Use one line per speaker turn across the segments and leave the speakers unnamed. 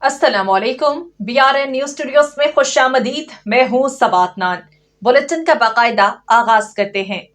अस्सलामुअलैकुम। BRN news studios में खुशामदीद। मैं हूँ सबात नान। बुलेटिन का बाकायदा आगाज करते हैं।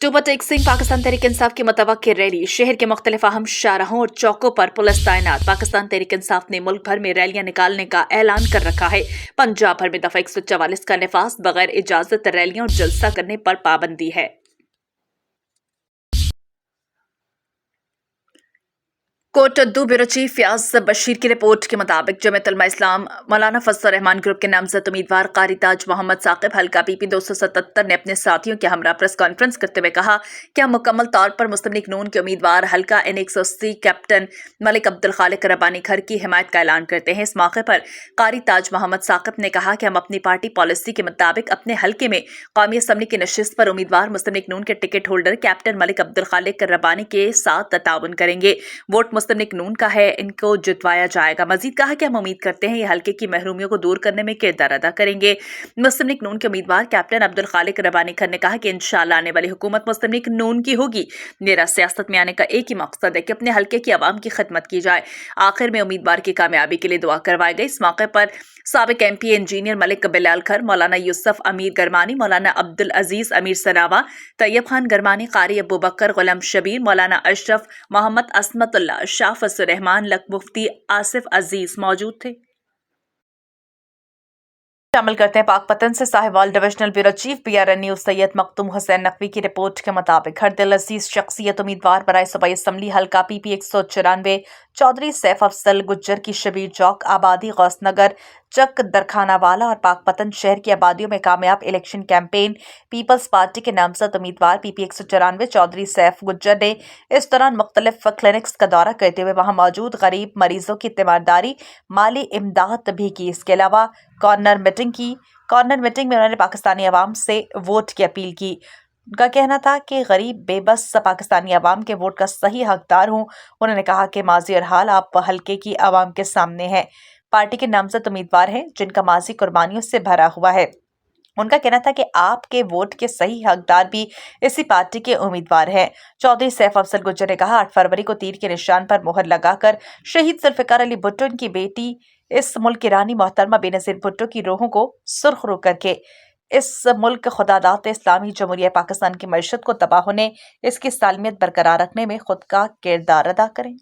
टूबा टेक सिंह पाकिस्तान तहरीक इंसाफ की मुतवक्किल रैली। शहर के मुख्तलिफ अहम शाहराहों और चौकों पर पुलिस तैनात। पाकिस्तान तहरीक इंसाफ ने मुल्क भर में रैलियां निकालने का ऐलान कर रखा है। पंजाब भर में दफा 144 का नफाज। बगैर इजाजत रैलियां और जलसा करने पर पाबंदी है। कोटद्दू ब्यूरो चीफ फयाज बशीर की रिपोर्ट के मुताबिक जमात उलमा इस्लाम मौलाना फजल रहमान ग्रुप के नामजद उम्मीदवार कारी ताज मोहम्मद साकिब हल्का PP 277 ने अपने साथियों के हमरा प्रेस कॉन्फ्रेंस करते हुए कहा कि हम मुकम्मल तौर पर मुस्लिम लीग नून के उम्मीदवार हल्का N180 कैप्टन मलिक अब्दुल खालिक रब्बानी घर की हिमायत का ऐलान करते हैं। इस मौके पर कारी ताज मोहम्मद साकिब ने कहा कि हम अपनी पार्टी पॉलिसी के मुताबिक अपने हल्के में कौमी असम्बली की नशिस्त पर उम्मीदवार मुस्लिम लीग नून के ticket holder captain Malik Abdul Khaliq Rabbani के साथ ताउन करेंगे। वोट मुस्लिम लीग नून का है, इनको जितवाया जाएगा। मजीद कहा कि हम उम्मीद करते हैं ये हल्के की महरूमियों को दूर करने में किरदार अदा करेंगे। मुस्लिम लीग नून के उम्मीदवार कैप्टन अब्दुल खालिक रब्बानी खर ने कहा कि इंशाअल्लाह आने वाली हुकूमत मुस्लिम लीग नून की होगी। मेरा सियासत में आने का एक ही मकसद है कि अपने हल्के की आवाम की खिदमत की जाए। आखिर में उम्मीदवार की कामयाबी के लिए दुआ करवाई गई। इस मौके पर साबिक MP इंजीनियर मलिक बिलाल खर, मौलाना यूसुफ अमीर गरमानी, मौलाना अब्दुल अजीज अमीर सनावा, तैयब खान गरमानी, कारी अबू बकर, गुलाम शबीर, मौलाना अशरफ, मोहम्मद असमतुल्लाह, शाह फजल रहमान, लक मुफ्ती आसिफ अजीज मौजूद थे। शामिल करते हैं पाकपतन से Sahiwal divisional bureau chief BRN news Syed Makhdoom Hussain Naqvi की रिपोर्ट के मुताबिक हर दिल अजीज शख्सियत उम्मीदवार बराए सूबाई असम्बली हल्का PP 194 चौधरी सैफ अफजल गुज्जर की शबीर चौक आबादी, गौसनगर, चक, दरखानावाला और पाकपतन शहर की आबादियों में कामयाब इलेक्शन कैंपेन पीपल्स पार्टी के नामजद उम्मीदवार PP 194 चौधरी सैफ गुज्जर ने इस दौरान मुख्तलिफ क्लिनिक्स का दौरा करते हुए वहां मौजूद गरीब मरीजों की तीमारदारी, माली इमदाद भी की। इसके अलावा कॉर्नर मीटिंग में उन्होंने पाकिस्तानी अवाम से वोट की अपील की। उनका कहना था कि गरीब बेबस पाकिस्तानी अवाम के वोट का सही हकदार हूँ। उन्होंने कहा कि माजी और हाल आप हल्के की अवाम के सामने है। पार्टी के नामजद उम्मीदवार हैं जिनका माजी कुर्बानियों से भरा हुआ है। उनका कहना था कि आपके वोट के सही हकदार भी इसी पार्टी के उम्मीदवार हैं। चौधरी सैफ अफजल गुज्जर ने कहा 8 फरवरी को तीर के निशान पर मोहर लगाकर शहीद जुल्फिकार अली भुट्टो की बेटी इस मुल्क की रानी मोहतरमा बेनजीर भुट्टो की रूहों को सुर्खरू करके इस मुल्क खुदादात इस्लामी जमहूरिया पाकिस्तान की मईशत को तबाह होने, इसकी सालमियत बरकरार रखने में खुद का किरदार अदा करें।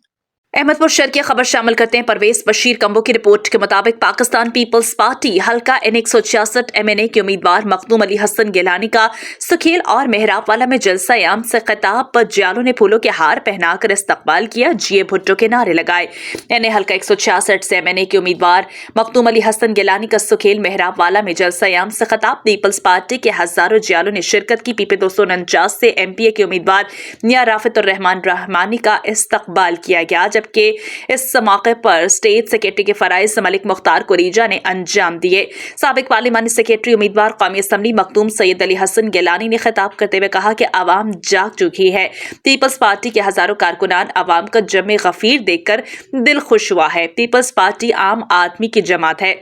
अहमदपुर शहर की खबर शामिल करते हैं परवेज बशीर कंबो की रिपोर्ट के मुताबिक पाकिस्तान पीपल्स पार्टी हल्का N166 MNA के उम्मीदवार मखदूम अली हसन गिलानी का सुखेल और मेहराब वाला में जलसा याम से खिताब पर जियालों ने फूलों के हार पहनाकर इस्तकबाल किया, जिए भुट्टो के नारे लगाए। NA हल्का 166 से MNA के उम्मीदवार मखदूम अली हसन गिलानी का सुखेल मेहराब वाला में जलसा याम से खिताब पीपल्स पार्टी के हजारों जियालों ने शिरकत की। PP 249 से MPA के उम्मीदवार मियां राफित रहमान रहमानी का इस्तकबाल किया गया, जबकि इस मौके पर स्टेट सेक्रेटरी के फराइज मलिक मुख्तार कुरीजा ने अंजाम दिए। साबिक पार्लिमानी सेक्रेटरी उम्मीदवार कौमी असम्बली मखदूम सैयद अली हसन गिलानी ने खिताब करते हुए कहा कि आवाम जाग चुकी है। पीपल्स पार्टी के हजारों कारकुनान आवाम का जमे गफीर देखकर दिल खुश हुआ है। पीपल्स पार्टी आम आदमी की जमात है।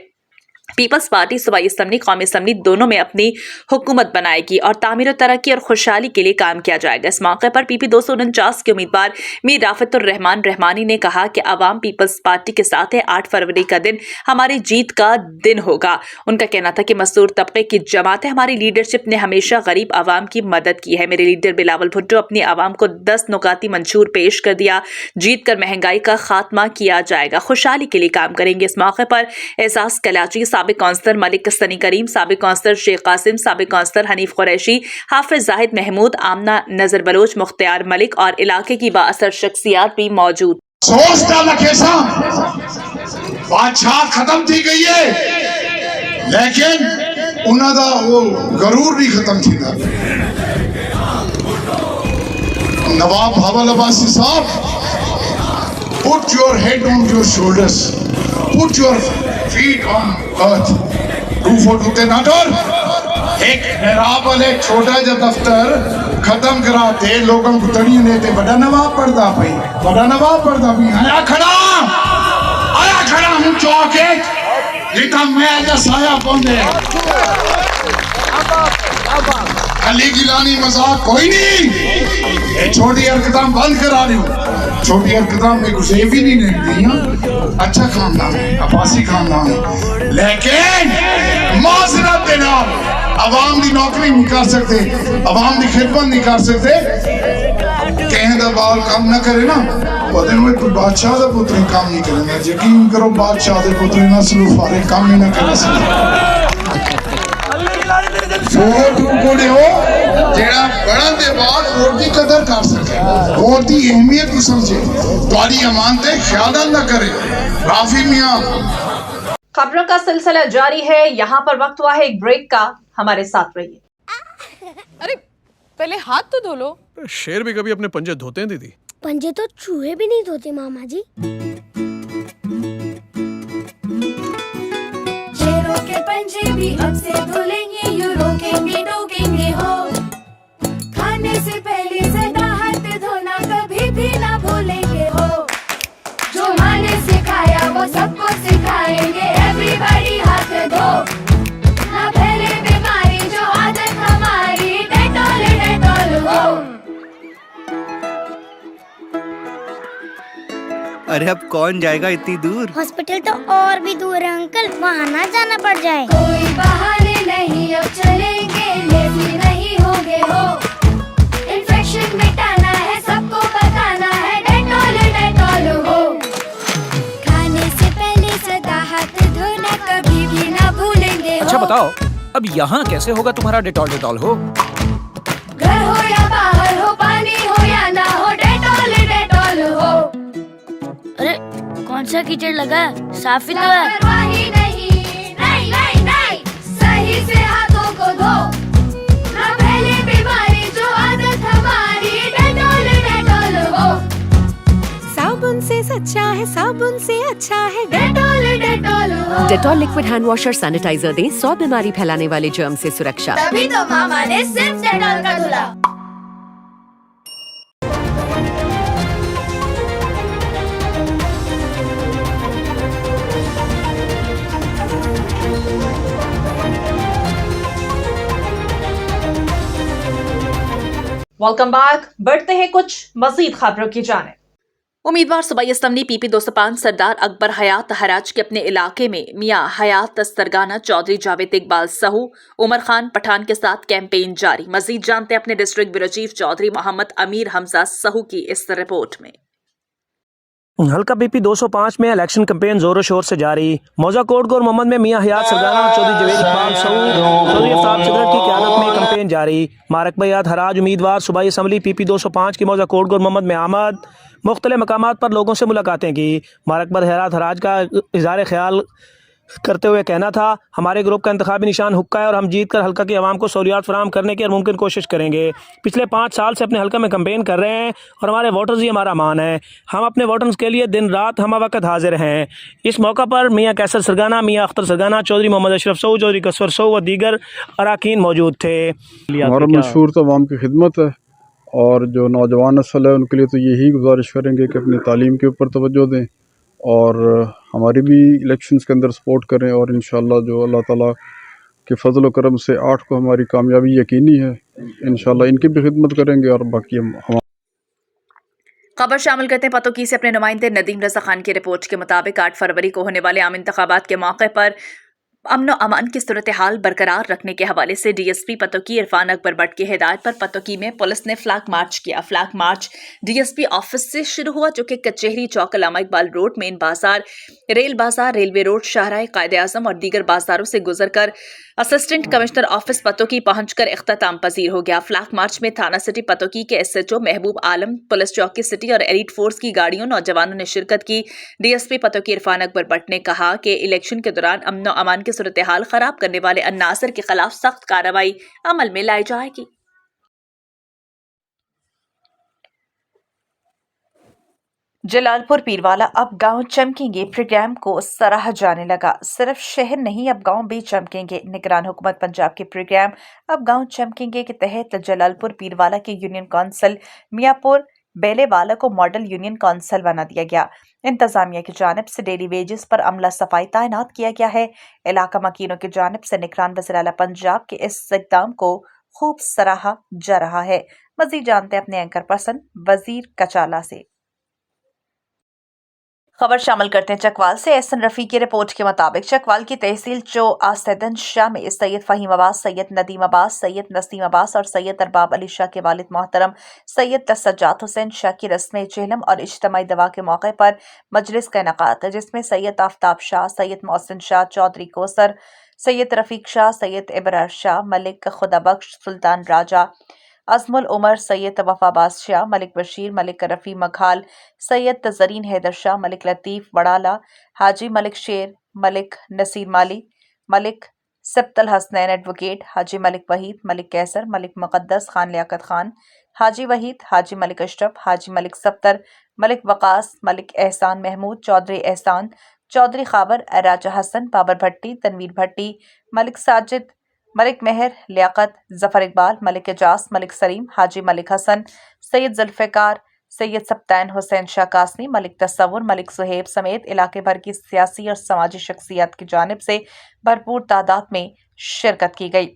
पीपल्स पार्टी सूबाई असम्बली, कौमी असम्बली दोनों में अपनी हुकूमत बनाएगी और तामीर तरक्की और खुशहाली के लिए काम किया जाएगा। इस मौके पर PP 249 के उम्मीदवार मीर राफित रहमान रहमानी ने कहा कि आवाम पीपल्स पार्टी के साथ है। 8 फरवरी का दिन हमारी जीत का दिन होगा। उनका कहना था कि मजदूर तबके की जमात है। हमारी लीडरशिप ने हमेशा गरीब आवाम की मदद की है। मेरे लीडर बिलावल भुट्टो अपनी आवाम को 10 नुकाती मंशूर पेश कर दिया। जीत कर महंगाई का खात्मा किया जाएगा, खुशहाली के लिए काम करेंगे। इस मौके पर एजाज कलाची, साबिक काउंसलर मलिक सनी करीम, साबिक काउंसलर शेख कासिम, साबिक काउंसलर हनीफ कुरैशी, हाफिज जाहिद महमूद, आमना नजर बलोच, मुख्तियार मलिक और इलाके की बाअसर शख्सियात भी मौजूद।
बादशाह खत्म थी गई है, लेकिन उन्होंने वो गरूर नहीं खत्म थी। नवाब भावल अब्बासी साहब, put your head on your shoulders, put your feet on earth, do for the nator। एक मेहराब वाले छोटा जा दफ्तर खत्म कराते लोगों को तड़ी ने ते बड़ा नवाब पढ़दा भाई, बड़ा नवाब पढ़दा भी आया खड़ा का महल का साया पौंदे अली गिलानी मजाक कोई नहीं ये छोटी हरकतां बंद करा रही हूँ छोटी हरकतां में कुछ ये भी नहीं निकलती अच्छा खानदान है अब्बासी खानदान है लेकिन माजरत के नाम अवाम की नौकरी नहीं कर सकते अवाम की खिदमत नहीं कर सकते कहें दा बाल काम न करे ना ਉਹਦੇ ਨੂੰ ਕੋਈ ਬਾਦਸ਼ਾਹ ਦਾ ਪੁੱਤਰ ਕੰਮ ਨਹੀਂ ਕਰੇਗਾ ਯਕੀਨ ਕਰੋ ਬਾਦਸ਼ਾਹ ਦੇ ਪੁੱਤਰ ਨਾ ਸਿਰਫ ਫਾਰੇ ਕੰਮ ਹੀ ਨਾ ਕਰ ਸਕਦੇ ਵੋਟ ਕੋੜੇ ਹੋ ਜਿਹੜਾ ਬੜਨ ਦੇ ਬਾਅਦ ਵੋਟ ਦੀ ਕਦਰ ਕਰ ਸਕੇ ਵੋਟ ਦੀ ਅਹਿਮੀਅਤ ਨੂੰ ਸਮਝੇ ਤੁਹਾਡੀ ਅਮਾਨਤ ਤੇ ਖਿਆਲ ਨਾ करे राफी मियां
खबरों का सिलसिला जारी है। यहाँ पर वक्त हुआ है एक ब्रेक का, हमारे साथ रहिए।
अरे पहले हाथ तो धो लो।
शेर भी कभी अपने पंजे धोते हैं दीदी?
पंजे तो चूहे भी नहीं धोते मामा जी।
शेरों के पंजे भी अब से धुलेंगे यूं रोकेंगे टोकेंगे हो खाने से पहले सदा हाथ धोना कभी भी ना भूलेंगे हो जो माँ ने सिखाया वो सबको सिखाएंगे एवरीबॉडी हाथ धो ना फैले बीमारी जो आदत हमारी डेटॉल हो
अरे अब कौन जाएगा इतनी दूर?
हॉस्पिटल तो और भी दूर है अंकल, वहाँ ना जाना पड़ जाए।
कोई बहाने नहीं अब चलेंगे लेजी नहीं होंगे हो इन्फेक्शन मिटाना है सबको बताना है डेटॉल हो खाने से पहले सदा हाथ धोना कभी भी ना भूलेंगे हो
अच्छा बताओ अब यहाँ कैसे होगा तुम्हारा डेटॉल हो?
घर हो या बाहर हो पानी हो या ना हो डेटॉल हो
अरे कौन सा कीचड़ लगा है? साफ ही तो है।
लापरवाही नहीं सही से हाथों को धो ना फैले बीमारी जो आदत हमारी डेटॉल हो
साबुन से सच्चा है, साबुन से अच्छा है
डेटॉल हो
डेटॉल लिक्विड हैंड वॉश और सैनिटाइजर दें 100 बीमारी फैलाने वाले जर्म से सुरक्षा।
तभी तो मामा ने सिर्फ डेटॉल का धुला।
Welcome back. बढ़ते हैं कुछ मजीद खबरों की जाने। उम्मीदवार सूबाई असम्बली PP 205 सरदार अकबर हयात हराज के अपने इलाके में मियां हयात सरगाना चौधरी जावेद इकबाल सहू उमर खान पठान के साथ कैंपेन जारी। मजीद जानते हैं अपने district bureau chief Chaudhry Mohammad Amir Hamza सहू की इस रिपोर्ट में।
हल्का BP 205 में इलेक्शन कैंपेन जोरों शोर से जारी। मौजा कोटगोर मोहम्मद में मियां हयात सरगाना और चौधरी जावेद इकबाल सहू चौधरी अफ्ताब सिगरेट की क़यादत में कैंपेन जारी। मारक हयात हराज उम्मीदवार सूबाई असम्बली PP 205 की मौजा कोटगोर मोहम्मद में आमद मुख्तलिफ मकामात पर लोगों से मुलाकातें की। मारक हयात हराज का इज़हार ख्याल करते हुए कहना था, हमारे ग्रुप का इंतखाबी निशान हुक्का है और हम जीत कर हल्का की आवाम को सहूलियात फराहम करने की हर मुमकिन कोशिश करेंगे। पिछले 5 साल से अपने हल्का में कैंपेन कर रहे हैं और हमारे वोटर्स ही हमारा मान है। हम अपने वोटर्स के लिए दिन रात हम वक्त हाजिर हैं। इस मौका पर मियां कैसर सरगाना, मियां अख्तर सरगाना, चौधरी मोहम्मद अशरफ सहू, चौधरी कसवर सहू व दीगर अरकान मौजूद थे।
हमारा मंशूर तो आवाम की खिदमत है और जो नौजवान नस्ल है उनके लिए तो यही गुजारिश करेंगे कि अपनी तालीम के ऊपर तवज्जो दें और हमारी भी इलेक्शंस के अंदर सपोर्ट करें और इंशाअल्लाह जो अल्लाह ताला के फजल व करम से 8 को हमारी कामयाबी यकीनी है। इंशाअल्लाह इनकी भी खिदमत करेंगे और बाकी हम
खबर शामिल करते हैं पतोकी से अपने नुमाइंदे नदीम रजा खान की रिपोर्ट के मुताबिक 8 फरवरी को होने वाले आम इंतखाबात के मौके पर अमन अमान की सूरत हाल बरकरार रखने के हवाले से DSP पतोकी इरफान अकबर भट्ट की हिदायत पर पतोकी में पुलिस ने फ्लैग मार्च किया। फ्लैग मार्च DSP ऑफिस से शुरू हुआ जो कि कचहरी चौक अल्लामा इकबाल रोड, मेन बाजार, रेल बाजार, रेलवे रोड, शाहराह कायदे आजम और दीगर बाजारों से गुजरकर असिस्टेंट कमिश्नर ऑफिस पतोकी पहुंचकर इख्तिताम पजीर हो गया। फ्लैग मार्च में थाना सिटी पतोकी के SHO महबूब आलम, पुलिस चौकी सिटी और एलीट फोर्स की गाड़ियों नौजवानों ने शिरकत की। DSP पतोकी इरफान अकबर भट्ट ने कहा कि इलेक्शन के दौरान अमन व अमान की सूरत हाल खराब करने वाले अन्नासर के खिलाफ सख्त कार्रवाई अमल में लाई जाएगी। जलालपुर पीरवाला अब गांव चमकेंगे प्रोग्राम को सराहा जाने लगा। सिर्फ शहर नहीं अब गांव भी चमकेंगे। निगरान हुकूमत पंजाब के प्रोग्राम अब गांव चमकेंगे के तहत जलालपुर पीरवाला के यूनियन काउंसिल मियाँपुर बेले वाला को मॉडल यूनियन काउंसिल बना दिया गया। इंतजामिया की जानिब से डेली वेजेस पर अमला सफाई तैनात किया गया है। इलाका मकीनों की जानिब से निगरान वज़ीर आला पंजाब के इस इक़दाम को खूब सराहा जा रहा है। मज़ीद जानते हैं अपने एंकर पर्सन वजीर कचाला से। खबर शामिल करते हैं चकवाल से। एहसन रफ़ी की रिपोर्ट के मुताबिक चकवाल की तहसील चो आसदन शाह में सैयद फ़हीम अब्बास, सैयद नदीम अब्बास, सैयद नसीम अब्बास और सैयद अरबाब अली शाह के वालिद मोहतरम सैयद सज्जाद हुसैन शाह की रस्म चहलम और इज्तिमाई दवा के मौके पर मजलिस का इनेकाद है, जिसमें सैयद आफ्ताब शाह, सैयद मोहसिन शाह, चौधरी कोसर, सैयद रफ़ीक शाह, सैयद इबरार शाह, मलिक खुदाबख्श, सुल्तान राजा, अज़मुल उमर, सैयद वफाबाज शाह, मलिक बशीर, मलिक रफ़ी मघाल, सैयद तज़रीन हैदर शाह, मलिक लतीफ़ वड़ाला, हाजी मलिक शेर, मलिक नसीर माली, मलिक सिब्तल हसनैन एडवोकेट, हाजी मलिक वहीद, मलिक कैसर, मलिक मुक़द्दस खान लियाकत खान, हाजी वहीद, हाजी मलिक अशरफ, हाजी मलिक सफ्तर, मलिक वक़ास, मलिक एहसान महमूद, चौधरी एहसान, चौधरी खाबर, राजा हसन, बाबर भट्टी, तनवीर भट्टी, मलिक साजिद, मलिक मेहर, लियाकत, जफर इकबाल, मलिक एजाज, मलिक सलीम, हाजी मलिक हसन, सैयद जुल्फ़िकार, सैयद सप्तान हुसैन शाह कासनी, मलिक तस्वुर, मलिक सुहेब समेत इलाके भर की सियासी और समाजी शख्सियत की जानिब से भरपूर तादाद में शिरकत की गई।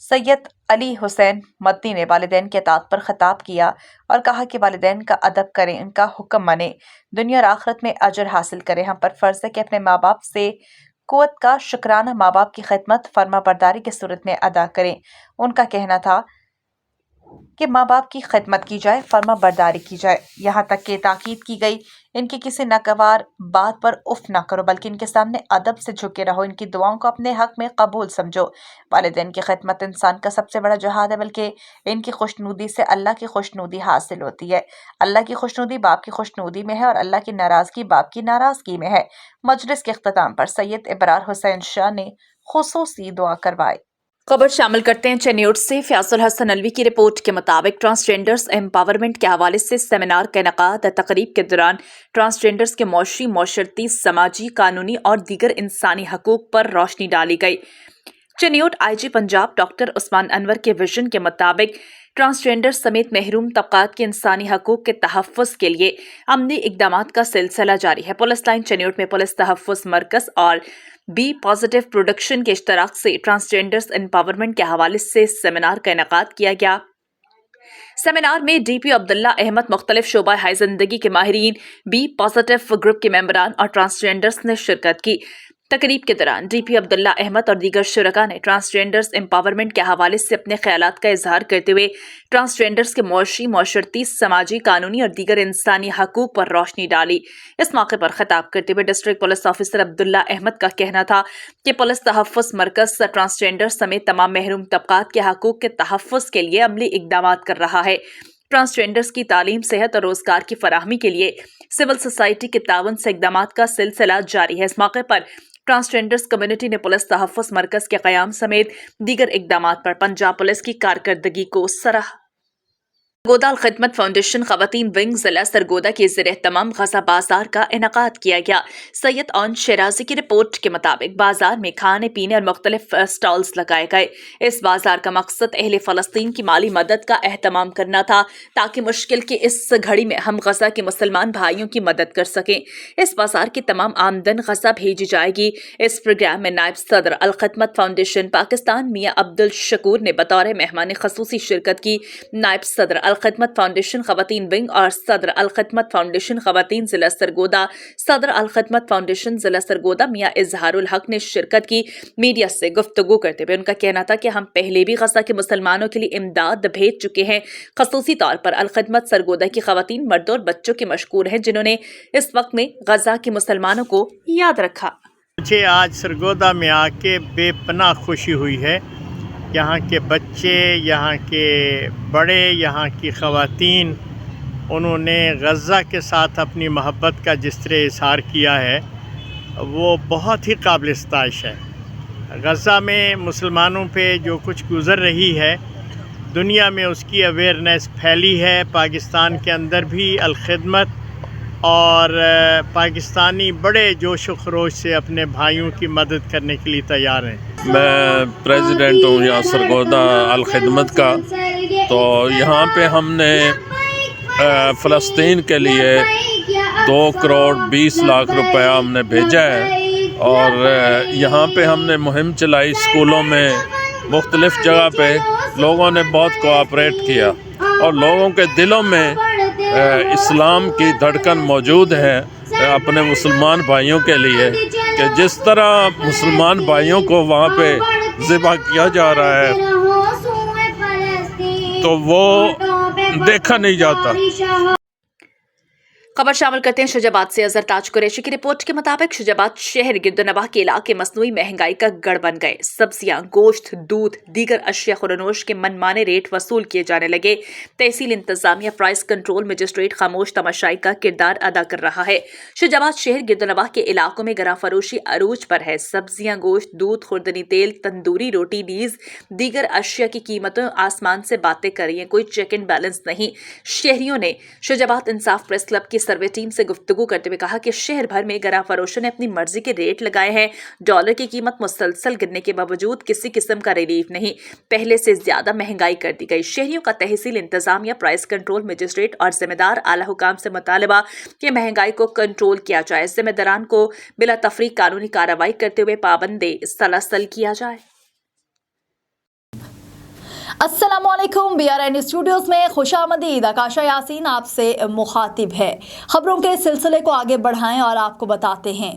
सैयद अली हुसैन मदनी ने वालिदैन के अतात पर खिताब किया और कहा कि वालिदैन का अदब करें, उनका हुक्म माने, दुनिया और आखिरत में अजर हासिल करें। हम पर फर्ज है कि अपने माँ बाप से कुव्वत का शुक्राना माँ बाप की खिदमत फर्मा बरदारी की सूरत में अदा करें। उनका कहना था कि माँ बाप की खिदमत की जाए, फर्मा बरदारी की जाए। यहाँ तक कि ताकीद की गई, इनकी किसी नागवार बात पर उफ ना करो, बल्कि इनके सामने अदब से झुके रहो, इनकी दुआओं को अपने हक में कबूल समझो। वालिदैन की खिदमत इंसान का सबसे बड़ा जहाद है, बल्कि इनकी खुशनुदी से अल्लाह की खुशनुदी हासिल होती है। अल्लाह की खुशनुदी बाप की खुशनुदी में है और अल्लाह की नाराज़गी बाप की नाराज़गी में है। मजलिस के इख्तिताम पर सैयद इबरार हुसैन शाह ने खुसूसी दुआ करवाई। खबर शामिल करते हैं चेन्नई से। फयाजुल हसन अलवी की रिपोर्ट के मुताबिक ट्रांसजेंडर्स एम्पावरमेंट के हवाले से सेमिनार का इनेकाद। तकरीब के दौरान ट्रांसजेंडर्स के मौशी, मौशरती, समाजी, कानूनी और दीगर इंसानी हकूक पर रोशनी डाली गई। चेन्नई IG पंजाब डॉक्टर उस्मान अनवर के विजन के मुताबिक ट्रांसजेंडर समेत महरूम तबकात के इंसानी हकूक के तहफ़्फ़ुज़ के लिए अमली इक़दामात का सिलसिला जारी है। पुलिस लाइन चेन्नई में पुलिस तहफ़्फ़ुज़ मरकज़ और बी पॉजिटिव प्रोडक्शन के इश्तराक से ट्रांसजेंडर्स एम्पावरमेंट के हवाले से सेमिनार का इनेकाद किया गया। सेमिनार में DP अब्दुल्ला अहमद, मुख्तलिफ शोबा हाई जिंदगी के माहिरीन, बी पॉजिटिव ग्रुप के मेंबरान और ट्रांसजेंडर्स ने शिरकत की। तकरीब के दौरान DP अब्दुल्ला अहमद और दीगर शुरका ने ट्रांसजेंडर्स एम्पावरमेंट के हवाले से अपने ख्यालात का इजहार करते हुए ट्रांसजेंडर्स के मौशी, मौशरती, समाजी, कानूनी और दीगर इंसानी हकूक पर रोशनी डाली। इस मौके पर खिताब करते हुए district police officer Abdullah Ahmad का कहना था कि पुलिस तहफ़्फ़ुज़ मरकज़ ट्रांसजेंडर समेत तमाम महरूम तबकात के हकूक के तहफ़्फ़ुज़ के लिए अमली इक़दामात कर रहा है। ट्रांसजेंडर्स की तालीम, सेहत और रोजगार की फराहमी के लिए सिविल सोसाइटी के तावन से इक़दामात का सिलसिला जारी है। इस मौके पर ट्रांसजेंडर्स कम्युनिटी ने पुलिस तहफ़्फ़ुज़ मरकज़ के क़याम समेत दीगर इक़दामात पर पंजाब पुलिस की कारकर्दगी को सराहा। सरगोदा अल खिदमत फाउंडेशन ख़वातीन विंग ज़िला सरगोदा के ज़रिए तमाम गज़ा बाजार का इनेकाद किया गया। सैयद ऑन शराजी की रिपोर्ट के मुताबिक बाजार में खाने पीने और मुख्तलिफ स्टॉल्स लगाए गए। इस बाजार का मकसद अहले फ़लस्तीन की माली मदद का एहतमाम करना था, ताकि मुश्किल की इस घड़ी में हम गज़ा के मुसलमान भाइयों की मदद कर सकें। इस बाजार की तमाम आमदन गज़ा भेजी जाएगी। इस प्रोग्राम में नायब सदर अल खिदमत फाउंडेशन पाकिस्तान मियाँ अब्दुल शकूर ने बतौर मेहमान खसूसी शिरकत की। नायब सदर अल खिदमत फाउंडेशन ख़वातीन विंग और सदर अल खिदमत फाउंडेशन ख़वातीन ज़िला सरगोदा, सदर अल खिदमत फाउंडेशन ज़िला सरगोदा मियाँ इजहारुल हक ने शिरकत की। मीडिया से गुफ्तगू करते हुए उनका कहना था कि हम पहले भी गज़ा के मुसलमानों के लिए इमदाद भेज चुके हैं। खसूसी तौर पर अल खिदमत सरगोदा की ख़वातीन, मर्दों और बच्चों की मशकूर हैं, जिन्होंने इस वक्त में गज़ा के मुसलमानों को याद रखा।
मुझे आज सरगोदा में आके बेपनाह खुशी हुई है। यहाँ के बच्चे, यहाँ के बड़े, यहाँ की ख़वातीन, उन्होंने गज़ा के साथ अपनी मोहब्बत का जिस तरह इज़हार किया है वो बहुत ही काबिल इस्ताइश है। गज़ा में मुसलमानों पे जो कुछ गुज़र रही है, दुनिया में उसकी अवेयरनेस फैली है। पाकिस्तान के अंदर भी अल खिदमत और पाकिस्तानी बड़े जोश व खरोश से अपने भाइयों की मदद करने के लिए तैयार हैं।
मैं प्रेसिडेंट हूँ यहाँ सरगोदा अल खिदमत का। तो यहाँ पे हमने फ़लस्तीन के लिए 2 करोड़ 20 लाख रुपया हमने भेजा है और यहाँ पे हमने मुहिम चलाई स्कूलों में मुख्तलिफ़ जगह पे लोगों ने बहुत कोऑपरेट किया और लोगों के दिलों में इस्लाम की धड़कन मौजूद है अपने मुसलमान भाइयों के लिए कि जिस तरह मुसलमान भाइयों को वहाँ पे ज़िबा किया जा रहा है तो वो देखा नहीं जाता।
खबर शामिल करते हैं शुजाबाद से। अजहर ताज कुरैशी की रिपोर्ट के मुताबिक शुजाबाद शहर गिरदोनवाह के इलाके मसनूई महंगाई का गढ़ बन गए। सब्जियां, गोश्त, दूध, दीगर अशिया खुरनोश के मनमाने रेट वसूल किए जाने लगे। तहसील इंतजामिया प्राइस कंट्रोल मजिस्ट्रेट खामोश तमाशाई का किरदार अदा कर रहा है। शुजाबाद शहर गिरदोनवाह के इलाकों में गरा फरोशी अरूज पर है। सब्जियां, गोश्त, दूध, खुर्दनी तेल, तंदूरी रोटी, नीज दीगर अशिया की कीमतों आसमान से बातें कर रही हैं। कोई चेक एंड बैलेंस नहीं। शहरियों ने शुजाबाद इंसाफ प्रेस क्लब की सर्वे टीम से गुफ्तगू करते हुए कहा कि शहर भर में गरा फरोशों ने अपनी मर्जी के रेट लगाए हैं। डॉलर की कीमत मुसलसल गिरने के बावजूद किसी किस्म का रिलीफ नहीं, पहले से ज्यादा महंगाई कर दी गई। शहरियों का तहसील इंतजामिया प्राइस कंट्रोल मजिस्ट्रेट और जिम्मेदार आला हुकाम से मुतालबा कि महंगाई को कंट्रोल किया जाए, जिम्मेदारान को बिला तफरीक कानूनी कार्रवाई करते हुए पाबंदी सलासल किया जाए। अस्सलामुअलैकुम। BRN स्टूडियोज में खुशामदीद। आकाशा यासीन आपसे मुखातिब है। खबरों के सिलसिले को आगे बढ़ाएं और आपको बताते हैं।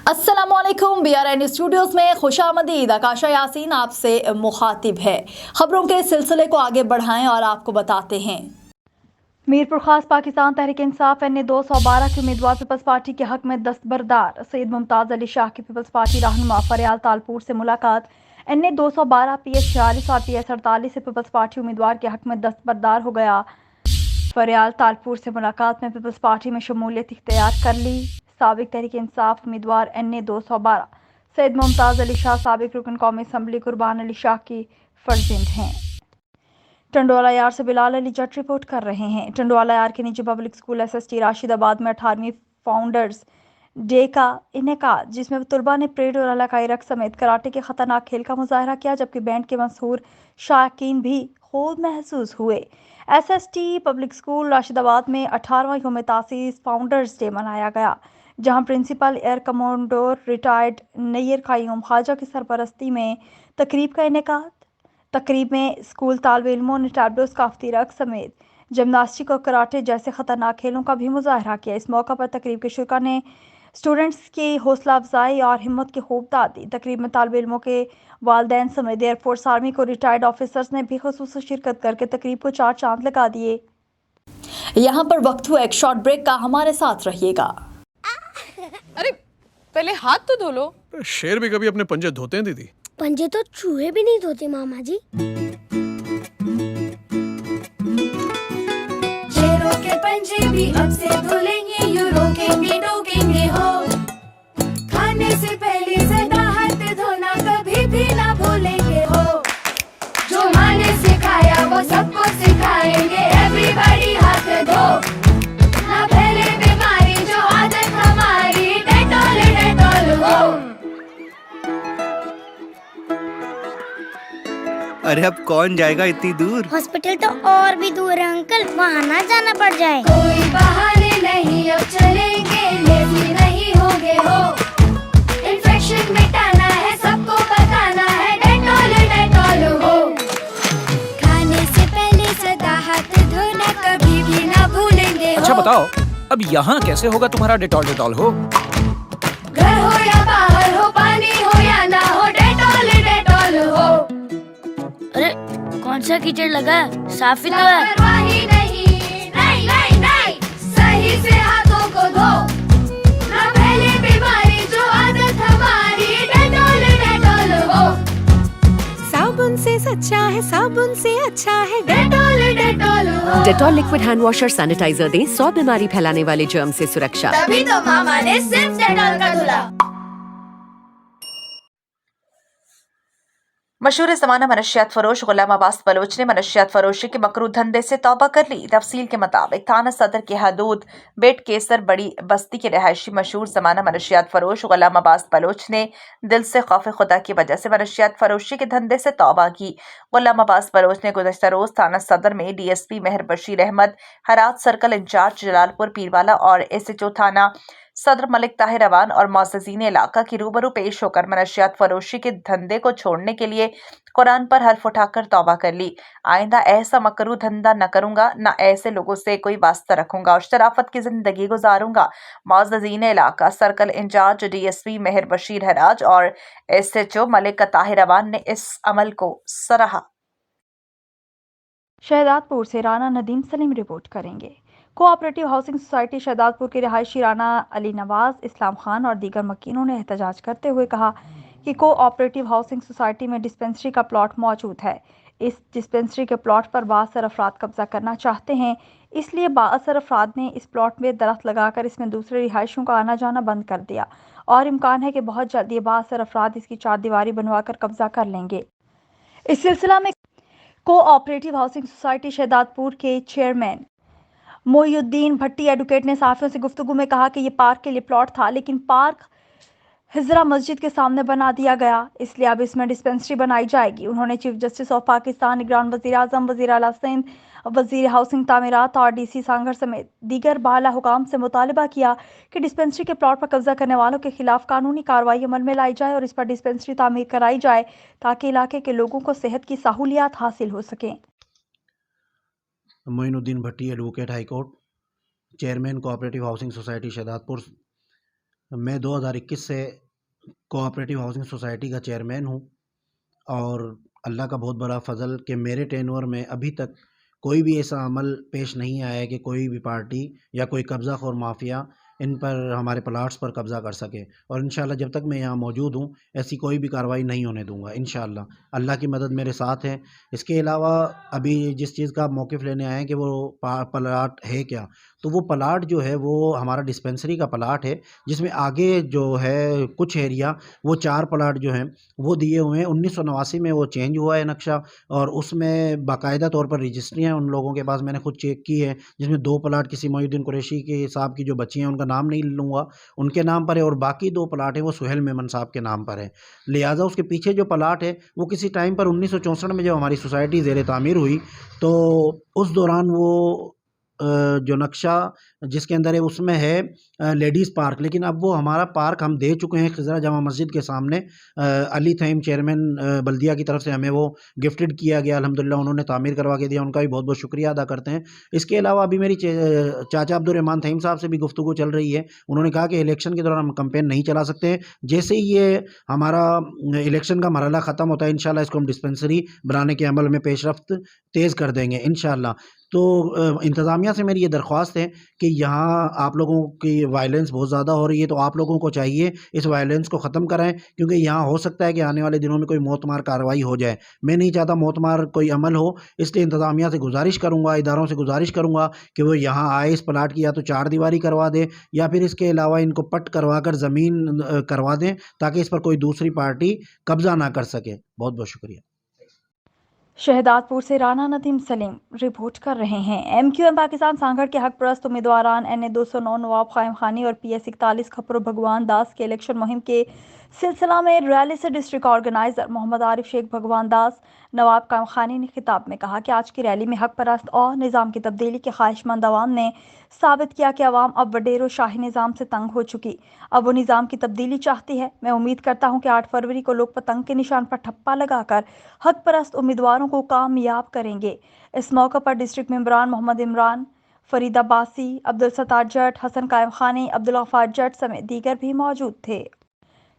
अस्सलामुअलैकुम। BRN स्टूडियोज में खुशामदीद। आकाशा यासीन आपसे मुखातिब है। खबरों के सिलसिले को आगे बढ़ाएं और आपको बताते हैं। मीरपुर खास पाकिस्तान तहरीक इंसाफ NA 212 के उम्मीदवार पीपल्स पार्टी के हक में दस्तबरदार सैयद मुमताज अली शाह की पीपल्स पार्टी रहनुमा फरियाल तालपुर से मुलाकात। NA 212 PS 46 और PS 48 से पीपल्स पार्टी उम्मीदवार के हक में दस्तबरदार हो गया। फरियाल तालपुर से मुलाकात में पीपल्स पार्टी में शमूलियत इख्तियार कर ली। साबिक तहरीक इंसाफ उम्मीदवार NA 212 सैयद मुमताज अली शाह साबिक रुकन कौमी असम्बली कुर्बान अली शाह की फर्जिंद हैं। टंडवाला यार से बिलाल अली जट रिपोर्ट कर रहे हैं। टंडवाला यार के निजी पब्लिक स्कूल SST राशिदाबाद में 18वीं फाउंडर्स डे का इनेकाद, जिसमें तलबा ने परेड और इलाकाई रक्स समेत कराटे के खतरनाक खेल का मुजाहरा किया, जबकि बैंड के मशहूर शायकीन भी खूब महसूस हुए। SST पब्लिक स्कूल राशिदाबाद में 18वां यौम तासीस फाउंडर्स डे मनाया गया, जहां principal air commander retired Nayyar Qayyum Khawaja की सरपरस्ती में तकरीब का इनेकाद। तकरीब में स्कूल तालिब इल्मों ने टैबलो, सकाफती रक्स समेत जिमनास्टिक और कराटे जैसे खतरनाक खेलों का भी मुजाहरा किया। इस मौका पर तकरीब के शुरा ने स्टूडेंट्स की हौसला अफजाई और हिम्मत की खूब दाद दी। तकरीब में तालिब इल्मों के वालिदैन समेत एयरफोर्स आर्मी को रिटायर्ड ऑफिसर्स ने भी खुसूसी शिरकत करके तकरीब को 4 चांद लगा दिए। यहाँ पर वक्त हुआ एक शॉर्ट ब्रेक का, हमारे साथ रहिएगा।
अरे पहले हाथ तो धो लो।
शेर भी कभी अपने पंजे धोते हैं दीदी?
पंजे तो चूहे भी नहीं धोते मामा जी।
शेरों के पंजे भी अब से धुलेंगे, यूं रोकेंगे टोकेंगे हो। खाने से पहले सदा हाथ धोना कभी भी ना भूलेंगे हो। जो माँ ने सिखाया वो सबको सिखाएंगे, एवरीबॉडी हाथ धो। ना फैले बीमारी जो आदत हमारी, डेटॉल डेटॉल हो।
अरे अब कौन जाएगा इतनी दूर?
हॉस्पिटल तो और भी दूर है अंकल, वहाँ ना जाना पड़ जाए।
कोई बहाने नहीं, अब चलेंगे, लेजी नहीं होंगे हो। इन्फेक्शन मिटाना है, सबको बताना है, डेटॉल डेटॉल हो। खाने से पहले सदा हाथ धोना कभी भी ना भूलेंगे हो।
अच्छा बताओ, अब यहाँ कैसे होगा तुम्हारा डेटॉल हो?
घर हो या बाहर हो, पानी हो या ना हो, डेटॉल डेटॉल हो।
अरे कौन सा कीचड़ लगा है? साफ ही तो है।
लापरवाही नहीं, नहीं नहीं नहीं, सही से हाथों को धो। ना फैले बीमारी जो आदत हमारी, डेटॉल डेटॉल हो।
साबुन से सच्चा है, साबुन से अच्छा है,
डेटॉल डेटॉल हो।
डेटॉल लिक्विड हैंड वॉश और सैनिटाइजर दें 100 बीमारी फैलाने वाले जर्म से सुरक्षा।
तभी तो मामा ने सिर्फ डेटॉल का धुला।
मशहूर ज़माना मनशियात फरोश गुलाम अब्बास बलोच ने मनशियात फरोशी के मकरू धंधे से तौबा कर ली। तफसील के मुताबिक थाना सदर के हदूद बेट केसर बड़ी बस्ती के रहायशी मशहूर ज़माना मनशियात फरोश गुलाम अब्बास बलोच ने दिल से खौफ खुदा की वजह से मनशियात फरोशी के धंधे से तौबा की। गुलाम अब्बास बलोच ने गुज़श्ता रोज़ थाना सदर में DSP मेहर बशीर अहमद, हरात सर्कल इंचार्ज जलालपुर पीरवाला और SHO थाना सदर मलिक ताहिर अवान और मोअज़्ज़िज़ीन इलाका की रूबरू पेश होकर मनशियात फरोशी के धंधे को छोड़ने के लिए कुरान पर हल्फ उठाकर तौबा कर ली। आइंदा ऐसा मकरू धंधा न करूंगा, न ऐसे लोगों से कोई वास्ता रखूंगा और शराफत की जिंदगी गुजारूंगा। मोअज़्ज़िज़ीन इलाका सर्कल इंचार्ज DSP मेहर बशीर हराज और SHO मलिक ताहिर अवान ने इस अमल को सराहा।
शहदादपुर से राना नदीम सलीम रिपोर्ट करेंगे। कोऑपरेटिव हाउसिंग सोसाइटी शहदादपुर के रिहायशी राना अली नवाज, इस्लाम खान और दीगर मकीनों ने एहतजाज करते हुए कहा कि कोऑपरेटिव हाउसिंग सोसाइटी में डिस्पेंसरी का प्लॉट मौजूद है। इस डिस्पेंसरी के प्लॉट पर बाअसर अफराद कब्जा करना चाहते हैं, इसलिए बाअसर अफराद ने इस प्लॉट में दरख्त लगाकर इसमें दूसरे रिहायशियों का आना जाना बंद कर दिया और इम्कान है कि बहुत जल्द ये बाअसर अफराद इसकी चारदीवारी बनवाकर कब्जा कर लेंगे। इस सिलसिला में कोऑपरेटिव हाउसिंग सोसाइटी शहदादपुर के चेयरमैन मोहिउद्दीन भट्टी एडवोकेट ने सहाफ़ियों से गुफ्तगू में कहा कि ये पार्क के लिए प्लॉट था, लेकिन पार्क हिजरा मस्जिद के सामने बना दिया गया, इसलिए अब इसमें डिस्पेंसरी बनाई जाएगी। उन्होंने चीफ जस्टिस ऑफ पाकिस्तान, निगरान वज़ीर आज़म, वज़ीर आला सिंध, वज़ीर हाउसिंग तामीरात और DC सांगर समेत दीगर बाला हुकाम से मुतालबा किया कि डिस्पेंसरी के प्लॉट पर कब्जा करने वालों के खिलाफ कानूनी कार्रवाई अमल में लाई जाए और इस पर डिस्पेंसरी तामीर कराई जाए ताकि इलाके के लोगों को सेहत की सहूलियात हासिल हो सकें।
Moinuddin Bhatti, advocate, high court, chairman cooperative housing society Shahdadpur. मैं 2021 से कोऑपरेटिव हाउसिंग सोसाइटी का चेयरमैन हूं और अल्लाह का बहुत बड़ा फ़ज़ल कि मेरे टेन्योर में अभी तक कोई भी ऐसा अमल पेश नहीं आया है कि कोई भी पार्टी या कोई कब्ज़ा खोर माफिया इन पर हमारे प्लाट्स पर कब्ज़ा कर सके, और इंशाअल्लाह जब तक मैं यहाँ मौजूद हूँ ऐसी कोई भी कार्रवाई नहीं होने दूँगा। इंशाअल्लाह अल्लाह की मदद मेरे साथ है। इसके अलावा अभी जिस चीज़ का मौक़िफ़ लेने आए हैं कि वो प्लाट है क्या, तो वो प्लाट जो है वो हमारा डिस्पेंसरी का प्लाट है, जिसमें आगे जो है कुछ एरिया वो 4 प्लाट जो हैं वो दिए हुए हैं। 1989 में वो चेंज हुआ है नक्शा, और उसमें बाकायदा तौर पर रजिस्ट्री हैं उन लोगों के पास, मैंने खुद चेक की है, जिसमें 2 प्लाट किसी मोहिउद्दीन कुरैशी के साहब की जो बच्ची हैं उनका नाम नहीं लूँगा, उनके नाम पर है, और बाकी 2 प्लाट हैं वो सुहेल मेमन साहब के नाम पर है। लिहाजा उसके पीछे जो प्लाट है वो किसी टाइम पर 1964 में जब हमारी सोसाइटी ज़ेर तामीर हुई तो उस दौरान वो जो नक्शा जिसके अंदर है उसमें है लेडीज़ पार्क, लेकिन अब वो हमारा पार्क हम दे चुके हैं खिजरा जामा मस्जिद के सामने। अली थईम चेयरमैन बल्दिया की तरफ से हमें वो गिफ्टेड किया गया, अल्हम्दुलिल्लाह उन्होंने तामीर करवा के दिया, उनका भी बहुत बहुत शुक्रिया अदा करते हैं। इसके अलावा अभी मेरी चाचा अब्दुर्रहमान थईम साहब से भी गुफ्तगू चल रही है। उन्होंने कहा कि इलेक्शन के दौरान हम कैंपेन नहीं चला सकते, जैसे ही ये हमारा इलेक्शन का मरहला ख़त्म होता है इंशाल्लाह इसको हम डिस्पेंसरी बनाने के अमल में पेशरफ्त तेज़ कर देंगे इंशाल्लाह। तो इंतज़ामिया से मेरी ये दरख्वास्त है कि यहाँ आप लोगों की वायलेंस बहुत ज़्यादा हो रही है, तो आप लोगों को चाहिए इस वायलेंस को ख़त्म कराएं, क्योंकि यहाँ हो सकता है कि आने वाले दिनों में कोई मौतमार कार्रवाई हो जाए। मैं नहीं चाहता मौतमार कोई अमल हो, इसलिए इंतज़ामिया से गुजारिश करूँगा, इदारों से गुजारिश करूँगा कि वो यहाँ आए, इस प्लाट की या तो 4 दीवारी करवा दें या फिर इसके अलावा इनको पट करवा कर ज़मीन करवा दें ताकि इस पर कोई दूसरी पार्टी कब्ज़ा ना कर सके। बहुत बहुत शुक्रिया।
शहदादपुर से राना नदीम सलीम रिपोर्ट कर रहे हैं। MQM पाकिस्तान सांगड़ के हक परस्त उम्मीदवारान NA 209 नवाब क़ायम खानी और PS 41 खपरो भगवान दास के इलेक्शन मुहिम के सिलसिला में रैली से डिस्ट्रिक्ट ऑर्गेनाइजर मोहम्मद आरिफ शेख भगवान दास नवाब क़ायम खानी ने खिताब में कहा कि आज की रैली में हक परस्त और निज़ाम की तब्दीली के ख्वाहिशमंद अवाम ने साबित किया कि अवाम अब वडेरो शाही निज़ाम से तंग हो चुकी, अब वो निज़ाम की तब्दीली चाहती है। मैं उम्मीद करता हूं कि 8 फरवरी को लोग पतंग के निशान पर ठप्पा लगाकर हक परस्त उम्मीदवारों को कामयाब करेंगे। इस मौके पर डिस्ट्रिक्ट मेंबरान मोहम्मद इमरान, फरीद अब्बासी, अब्दुल सत्तार जट, हसन कायम खानी, अब्दुल गफ्फार जट समेत दीगर भी मौजूद थे।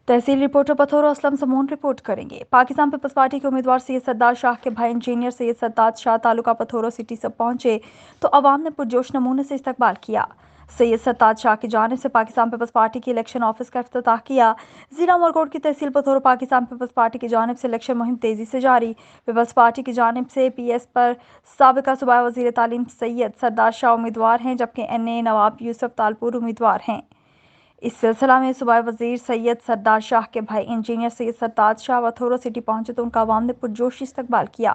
तहसील रिपोर्टर पथोरो असलम समून रिपोर्ट करेंगे। पाकिस्तान पीपल्स पार्टी के उम्मीदवार सैयद सद्दार शाह के भाई इंजीनियर सैयद सद्दार शाह तालुका पथोरो सिटी से पहुंचे तो अवाम ने पुरजोश नमूने से इस्तकबाल किया। सैयद सद्दार शाह की जानिब से पाकिस्तान पीपल्स पार्टी के इलेक्शन ऑफिस का इफ्तिताह किया। जिला उमरकोट की तहसील पथोरो पाकिस्तान पीपल्स पार्टी की जानिब से इलेक्शन मुहिम तेजी से जारी। पीपल्स पार्टी की जानिब से PS पर साबिका सूबाई वज़ीर तालीम सैयद सद्दार शाह उम्मीदवार हैं, जबकि NA नवाब यूसुफ तालपुर उम्मीदवार हैं। इस सिलसिला में सूबाई वजीर सैयद सरदार शाह के भाई इंजीनियर सैयद सरताज शाह वथोरो सिटी पहुंचे तो उनका आवाम ने पुरजोश इस्तकबाल किया।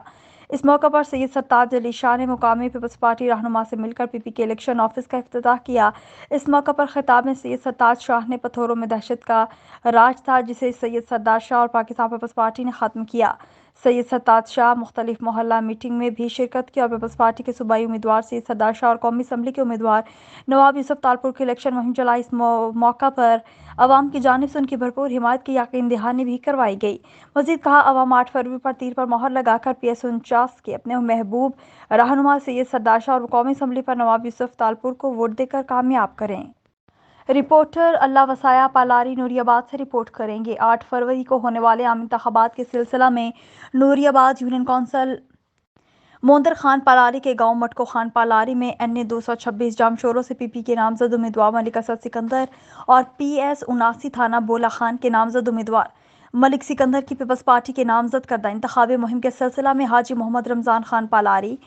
इस मौके पर सैयद सरताज अली शाह ने मुकामी पीपल्स पार्टी रहनुमा से मिलकर पीपी के इलेक्शन ऑफिस का इफ्तिताह किया। इस मौके पर खिताब में सैयद सरताज शाह ने पथोरो में दहशत का राज था जिसे सैयद सरदार शाह और पाकिस्तान पीपल्स पार्टी ने ख़त्म किया। सैयद सरताज शाह मुख्तलिफ मोहल्ला मीटिंग में भी शिरकत की और पीपल्स पार्टी के सूबाई उम्मीदवार सैयद सरदार शाह और कौमी असम्बली के उम्मीदवार नवाब यूसुफ तालपुर की इलेक्शन मुहिम चलाई। इस मौका पर अवाम की जानिब से उनकी भरपूर हिमायत की यकीन दहानी भी करवाई गई। मजीद कहा अवाम 8 फरवरी पर तीर पर मोहर लगाकर PS49 के अपने महबूब रहनुमा सैयद सरदार शाह और कौमी असम्बली पर नवाब यूसुफ तालपुर को वोट देकर कामयाब करें। रिपोर्टर अल्लाह वसाया पालारी नूरियाबाद से रिपोर्ट करेंगे। 8 फरवरी को होने वाले आम इंतखाबात के सिलसिला में नूरियाबाद यूनियन कौंसिल मोंदर खान पालारी के गांव मटको खान पालारी में NA 226 जामशोरों से PP के नामजद उम्मीदवार मलिक असद सिकंदर और PS 79 थाना बोला खान के नामजद उम्मीदवार मलिक सिकंदर की पीपल्स पार्टी के नामजद करदा इंतखाबी मुहिम के सिलसिला में हाजी मोहम्मद रमज़ान खान पालारी,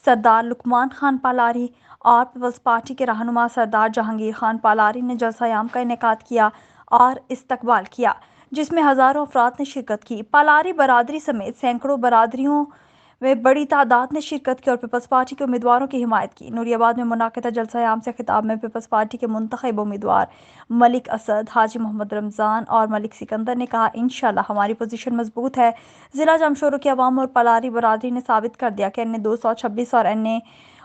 सरदार लुकमान खान पालारी और पीपल्स पार्टी के रहनुमा सरदार जहांगीर खान पालारी ने जलसा-ए-आम का इनेकाद किया और इस्तकबाल किया, जिसमें हज़ारों अफराद ने शिरकत की। पालारी बरादरी समेत सैकड़ों बरादरियों में बड़ी तादाद ने शिरकत की और पीपल्स पार्टी के उम्मीदवारों की हिमायत की। नूरियाबाद में मुनाकिदा जलसा-ए-आम से खिताब में पीपल्स पार्टी के मुंतखब उम्मीदवार मलिक असद, हाजी मोहम्मद रमज़ान और मलिक सिकंदर ने कहा, इंशाल्लाह हमारी पोजीशन मजबूत है। ज़िला जामशोरों की आवाम और पालारी बरादरी ने साबित कर दिया कि NA 226 और NA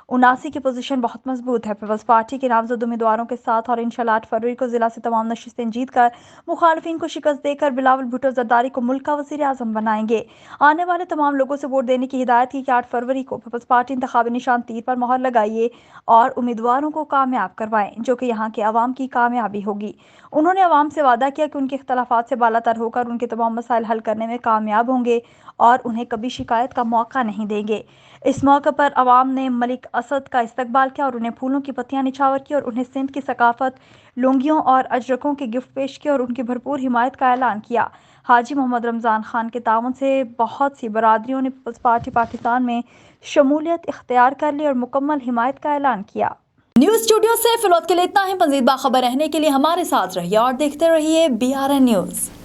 79 की पोजीशन बहुत मजबूत है। पीपल्स पार्टी के नामजद उम्मीदवारों के साथ और इंशाल्लाह 8 फरवरी को जिला से तमाम नशिस्तें जीत कर मुखालफिन को शिकस्त देकर बिलावल भुट्टो जरदारी को मुल्क का वज़ीर आज़म बनाएंगे। आने वाले तमाम लोगों से वोट देने की हिदायत की कि 8 फरवरी को पीपल्स पार्टी इंतखाबी निशान तीर पर मोहर लगाइए और उम्मीदवारों को कामयाब करवाएं, जो कि यहाँ के अवाम की कामयाबी होगी। उन्होंने अवाम से वादा किया कि उनके इख्तलाफात से बालातर होकर उनके तमाम मसाइल हल करने में कामयाब होंगे और उन्हें कभी शिकायत का मौका नहीं देंगे। इस मौके पर अवाम ने मलिक असद का इस्तकबाल किया और उन्हें फूलों की पत्तियां निछावर की और उन्हें सिंध की सकाफत लुंगियों और अजरकों के गिफ्ट पेश किए और उनकी भरपूर हिमायत का ऐलान किया। हाजी मोहम्मद रमज़ान खान के ताउन से बहुत सी बरादरियों ने पीपल्स पार्टी पाकिस्तान में शमूलियत इख्तियार कर ली और मुकम्मल हिमायत का ऐलान किया।
न्यूज़ स्टूडियो से फिलहाल के लिए इतना ही। मज़ीद बाखबर रहने के लिए हमारे साथ रहिए और देखते रहिए BRN न्यूज़।